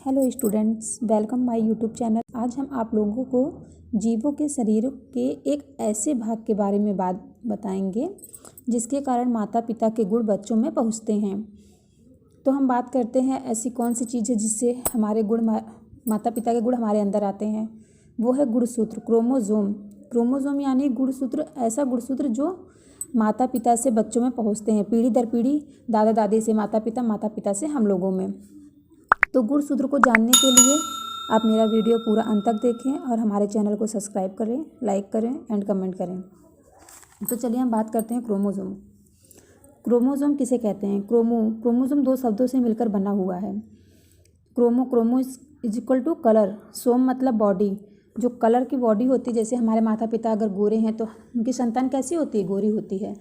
Hello students, welcome my YouTube channel. आज हम आप लोगों को जीवों के शरीर के एक ऐसे भाग के बारे में बात बताएंगे जिसके कारण माता पिता के गुण बच्चों में पहुंचते हैं। तो हम बात करते हैं ऐसी कौन सी चीज़ है जिससे हमारे गुण माता पिता के गुण हमारे अंदर आते हैं। वो है गुणसूत्र, क्रोमोजोम। क्रोमोजोम यानी गुणसूत्र, ऐसा गुणसूत्र जो माता पिता से बच्चों में पहुँचते हैं, पीढ़ी दर पीढ़ी, दादा दादी से माता पिता से हम लोगों में। तो गुणसूत्र को जानने के लिए आप मेरा वीडियो पूरा अंत तक देखें और हमारे चैनल को सब्सक्राइब करें, लाइक करें एंड कमेंट करें। तो चलिए हम बात करते हैं क्रोमोजोम। क्रोमोजोम किसे कहते हैं? क्रोमोजोम दो शब्दों से मिलकर बना हुआ है। Chromo is equal to colour. सोम मतलब बॉडी, जो कलर की बॉडी होती है। जैसे हमारे माता पिता अगर गोरे हैं तो उनकी संतान कैसी होती है? गोरी होती है।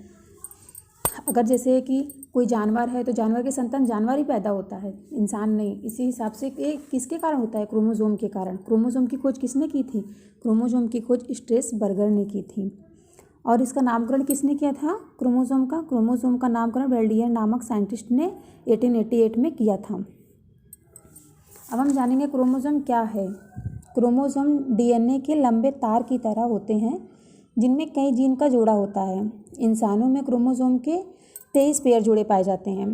अगर जैसे कि कोई जानवर है तो जानवर की संतान जानवर ही पैदा होता है, इंसान नहीं। इसी हिसाब से ये किसके कारण होता है? क्रोमोजोम के कारण। क्रोमोजोम की खोज किसने की थी? क्रोमोजोम की खोज स्ट्रेसबर्गर ने की थी। और इसका नामकरण किसने किया था क्रोमोजोम का? क्रोमोजोम का नामकरण वेल्डियर नामक साइंटिस्ट ने 1888 में किया था। अब हम जानेंगे क्रोमोजोम क्या है। क्रोमोजोम डीएनए के लंबे तार की तरह होते हैं जिनमें कई जीन का जोड़ा होता है। इंसानों में क्रोमोजोम के 23 पेयर जोड़े पाए जाते हैं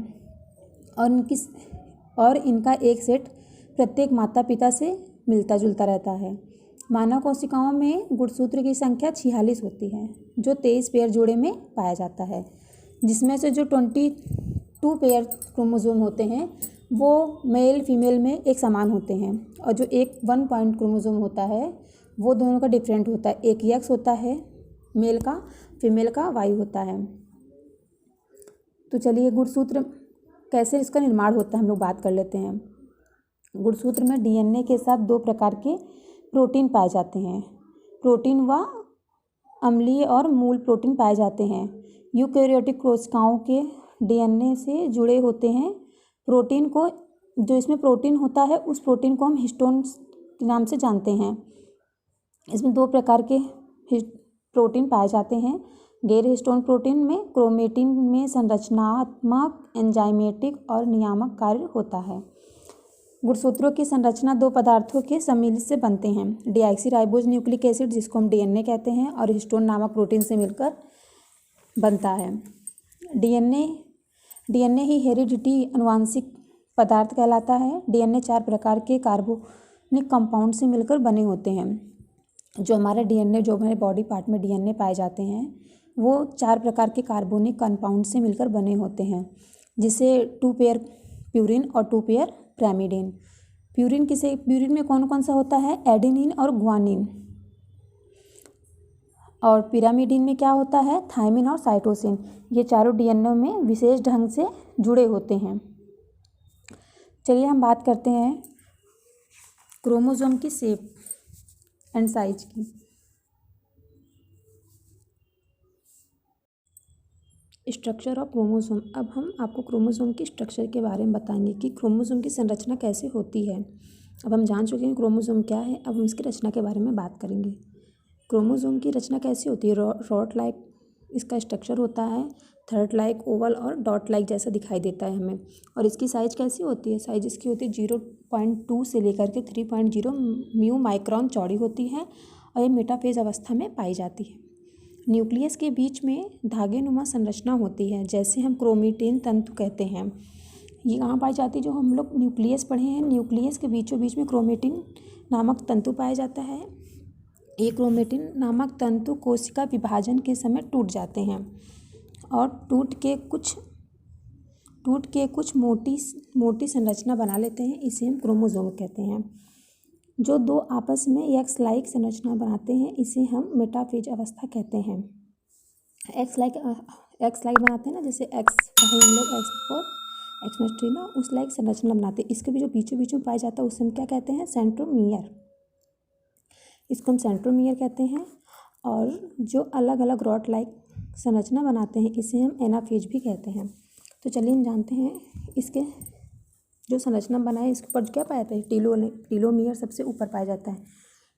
और इनका एक सेट प्रत्येक माता पिता से मिलता जुलता रहता है। मानव कोशिकाओं में गुणसूत्र की संख्या 46 होती है जो 23 पेयर जोड़े में पाया जाता है, जिसमें से जो 22 पेयर क्रोमोजोम होते हैं वो मेल फीमेल में एक समान होते हैं, और जो एक 1 पॉइंट क्रोमोजोम होता है वो दोनों का डिफरेंट होता है। एक एक्स होता है मेल का, फीमेल का वाई होता है। तो चलिए गुणसूत्र कैसे इसका निर्माण होता है हम लोग बात कर लेते हैं। गुणसूत्र में डीएनए के साथ 2 प्रकार के प्रोटीन पाए जाते हैं। प्रोटीन व अम्लीय और मूल प्रोटीन पाए जाते हैं। यूकैरियोटिक कोशिकाओं के डीएनए से जुड़े होते हैं। प्रोटीन को, जो इसमें प्रोटीन होता है उस प्रोटीन को हम हिस्टोन के नाम से जानते हैं। इसमें 2 प्रकार के प्रोटीन पाए जाते हैं। गैर हिस्टोन प्रोटीन में क्रोमेटिन में संरचनात्मक, एंजाइमेटिक और नियामक कार्य होता है। गुणसूत्रों की संरचना 2 पदार्थों के सम्मिलित से बनते हैं। डीऑक्सीराइबोज न्यूक्लिक एसिड, जिसको हम डीएनए कहते हैं, और हिस्टोन नामक प्रोटीन से मिलकर बनता है। डीएनए ही हेरिडिटी अनुवांशिक पदार्थ कहलाता है। डीएनए 4 प्रकार के कार्बोनिक कंपाउंड से मिलकर बने होते हैं। जो हमारे डीएनए, जो हमारे बॉडी पार्ट में डीएनए पाए जाते हैं वो 4 प्रकार के कार्बोनिक कंपाउंड से मिलकर बने होते हैं, जिसे 2 पेयर प्यूरिन और 2 पेयर pyrimidine। प्यूरिन में कौन कौन सा होता है? एडेनिन और ग्वानिन। और पिरामिडिन में क्या होता है? थायमिन और साइटोसिन। ये चारों डीएनए में विशेष ढंग से जुड़े होते हैं। चलिए हम बात करते हैं क्रोमोजोम की शेप एंड साइज की। Structure of chromosome. अब हम आपको क्रोमोसोम की स्ट्रक्चर के बारे में बताएंगे कि क्रोमोसोम की संरचना कैसे होती है। अब हम जान चुके हैं क्रोमोसोम क्या है, अब हम इसकी रचना के बारे में बात करेंगे। क्रोमोसोम की रचना कैसी होती है? रॉड लाइक इसका स्ट्रक्चर होता है, थर्ड लाइक, ओवल और डॉट लाइक जैसा दिखाई देता है हमें। और इसकी साइज कैसी होती है? साइज इसकी होती है 0.2 से लेकर के 3.0 म्यू माइक्रोन चौड़ी होती है और ये मेटाफेज अवस्था में पाई जाती है। न्यूक्लियस के बीच में धागेनुमा संरचना होती है, जैसे हम क्रोमेटिन तंतु कहते हैं। ये कहाँ पाई जाती है? जो हम लोग न्यूक्लियस पढ़े हैं, न्यूक्लियस के बीचों बीच में क्रोमेटिन नामक तंतु पाया जाता है। ये क्रोमेटिन नामक तंतु कोशिका विभाजन के समय टूट जाते हैं और टूट के कुछ मोटी संरचना बना लेते हैं। इसे हम क्रोमोसोम कहते हैं। जो 2 आपस में एक्स लाइक संरचना बनाते हैं इसे हम मेटाफेज अवस्था कहते हैं। एक्स लाइक बनाते हैं ना, जैसे एक्स हम लोग एक्स में ना उस लाइक संरचना बनाते हैं। इसके भी जो बीचों बीच में पाया जाता है उसे हम क्या कहते हैं? सेंट्रोमियर। इसको हम सेंट्रोमियर कहते हैं। और जो अलग अलग रॉड लाइक संरचना बनाते हैं इसे हम एनाफेज भी कहते हैं। तो चलिए हम जानते हैं इसके जो संरचना बनाए, इसके ऊपर क्या पाया जाता है? टीलोमियर सबसे ऊपर पाया जाता है।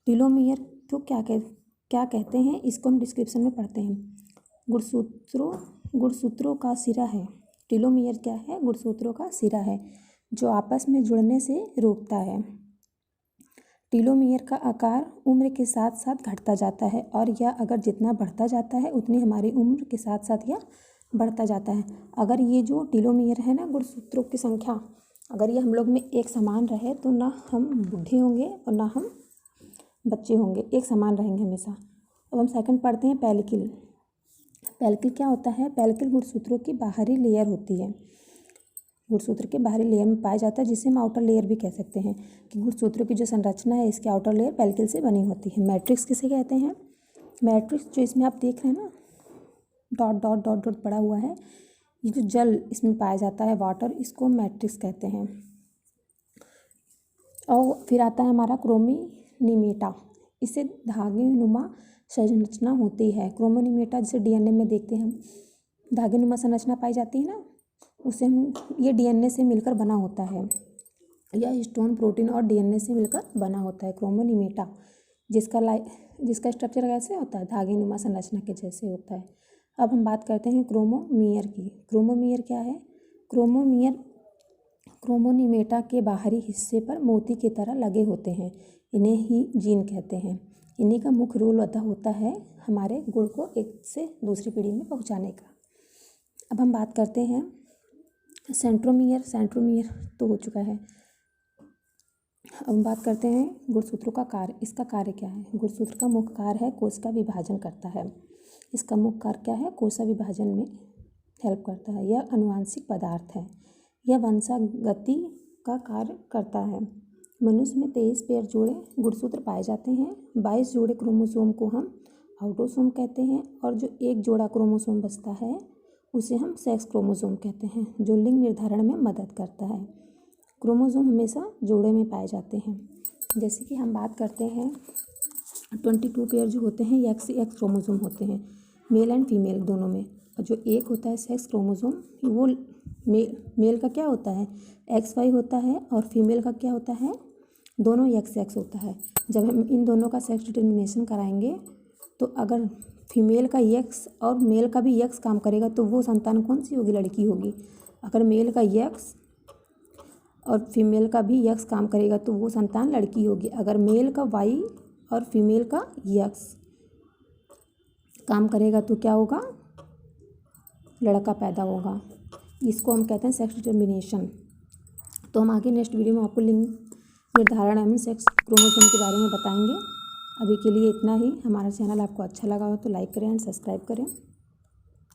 टीलोमियर को क्या कहते हैं? इसको हम डिस्क्रिप्शन में पढ़ते हैं। गुणसूत्रों का सिरा है। टीलोमियर क्या है? गुणसूत्रों का सिरा है। जो आपस में जुड़ने से रोकता है। टीलोमियर का आकार उम्र के साथ साथ घटता जाता है और यह अगर जितना बढ़ता जाता है उतनी हमारी उम्र के साथ साथ यह बढ़ता जाता है। अगर ये जो टीलोमियर है ना, गुणसूत्रों की संख्या, अगर ये हम लोग में एक समान रहे तो ना हम बूढ़े होंगे और ना हम बच्चे होंगे, एक समान रहेंगे हमेशा। अब हम सेकंड पढ़ते हैं पेलिकल। पेलिकल क्या होता है? पेलिकल गुणसूत्रों की बाहरी लेयर होती है, गुणसूत्र के बाहरी लेयर में पाया जाता है, जिसे हम आउटर लेयर भी कह सकते हैं कि गुणसूत्रों की जो संरचना है इसकी आउटर लेयर पेलिकल से बनी होती है। मैट्रिक्स किसे कहते हैं? मैट्रिक्स जो इसमें आप देख रहे हैं ना, डॉट डॉट डॉट डॉट पड़ा हुआ है, ये जो जल इसमें पाया जाता है, वाटर, इसको मैट्रिक्स कहते हैं। और फिर आता है हमारा क्रोमोनीमेटा। इससे धागेनुमा संरचना होती है। क्रोमोनीमेटा जिसे डीएनए में देखते हैं हम, धागेनुमा संरचना पाई जाती है ना, उसे हम, ये डीएनए से मिलकर बना होता है। यह हिस्टोन प्रोटीन और डीएनए से मिलकर बना होता है क्रोमोनीमेटा, जिसका स्ट्रक्चर कैसे होता है? धागेनुमा संरचना के जैसे होता है। अब हम बात करते हैं क्रोमोमीयर की। क्रोमोमीयर क्या है? क्रोमोमीयर क्रोमोनीमेटा के बाहरी हिस्से पर मोती की तरह लगे होते हैं। इन्हें ही जीन कहते हैं। इन्हीं का मुख्य रोल अदा होता है हमारे गुण को एक से दूसरी पीढ़ी में पहुंचाने का। अब हम बात करते हैं सेंट्रोमियर। सेंट्रोमियर तो हो चुका है। अब हम बात करते हैं गुणसूत्रों का कार्य। इसका कार्य क्या है? गुणसूत्र का मुख्य कार्य है कोश का विभाजन करता है। इसका मुख्य कार्य क्या है? कोशिका विभाजन में हेल्प करता है। यह आनुवांशिक पदार्थ है। यह वंशागति का कार्य करता है। मनुष्य में 23 पेयर जोड़े गुणसूत्र पाए जाते हैं। 22 जोड़े क्रोमोसोम को हम ऑटोसोम कहते हैं और जो एक जोड़ा क्रोमोसोम बचता है उसे हम सेक्स क्रोमोसोम कहते हैं, जो लिंग निर्धारण में मदद करता है। क्रोमोसोम हमेशा जोड़े में पाए जाते हैं। जैसे कि हम बात करते हैं 22 पेयर जो होते हैं एक्स क्रोमोसोम होते हैं, मेल एंड फीमेल दोनों में। और जो एक होता है सेक्स क्रोमोसोम, वो मेल का क्या होता है? XY होता है और फीमेल का क्या होता है? दोनों XX होता है। जब हम इन दोनों का सेक्स डिटर्मिनेशन कराएंगे तो अगर फीमेल का X और मेल का भी X काम करेगा तो वो संतान कौन सी होगी? लड़की होगी। अगर मेल का X और फीमेल का भी X काम करेगा तो वो संतान लड़की होगी। अगर मेल का Y और फीमेल का X काम करेगा तो क्या होगा? लड़का पैदा होगा। इसको हम कहते हैं सेक्स डिटर्मिनेशन। तो हम आगे नेक्स्ट वीडियो में आपको लिंग निर्धारण एवं सेक्स क्रोमोसोम के बारे में बताएंगे। अभी के लिए इतना ही। हमारा चैनल आपको अच्छा लगा हो तो लाइक करें एंड सब्सक्राइब करें।